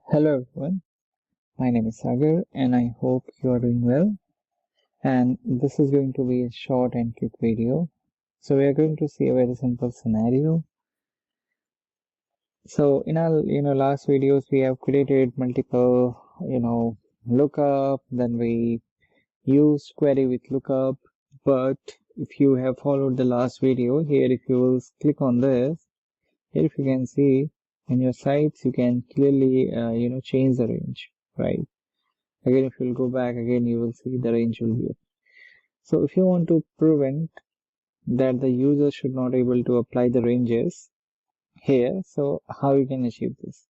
Hello everyone, my name is Sagar and I hope you are doing well, and this is going to be a short and quick video. So we are going to see a very simple scenario. So in our last videos we have created multiple lookup, then we used query with lookup. But if you have followed the last video, here if you will click on this, here if you can see in your sites you can clearly change the range, right? Again, if you'll go back again, you will see the range will be up. So if you want to prevent that the user should not able to apply the ranges here, so how you can achieve this?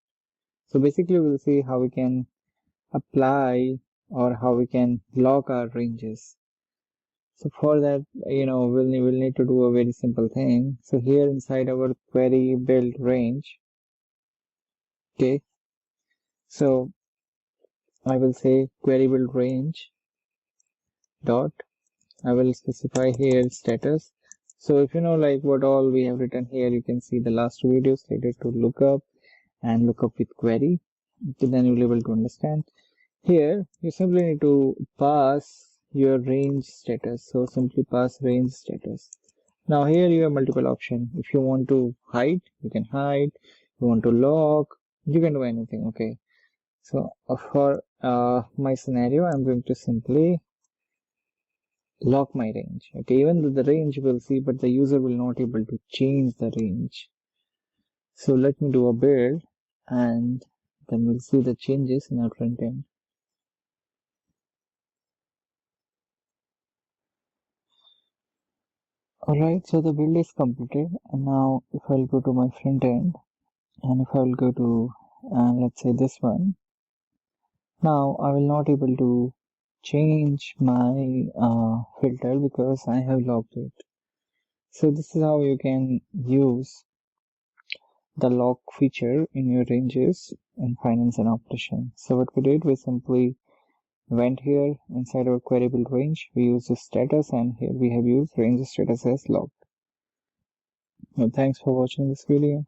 So basically we'll see how we can apply or how we can lock our ranges. So for that, we'll need to do a very simple thing. So here inside our query build range, okay, so I will say query build range dot, I will specify here status. So if you know like what all we have written here, you can see the last two videos related to lookup and lookup with query. Okay, then you'll be able to understand. Here you simply need to pass your range status. So simply pass range status. Now here you have multiple options. If you want to hide, you can hide. If you want to lock, you can do anything. Okay. So for my scenario, I'm going to simply lock my range. Okay, even though the range will see, but the user will not able to change the range. So let me do a build and then we'll see the changes in our front end. Alright, so the build is completed, and now if I'll go to my front end and if I'll go to let's say this one, now I will not able to change my filter because I have locked it. So this is how you can use the lock feature in your ranges in finance and operations. So what we did, we simply went here inside our query build range, we use the status, and here we have used range status as locked. Well, thanks for watching this video.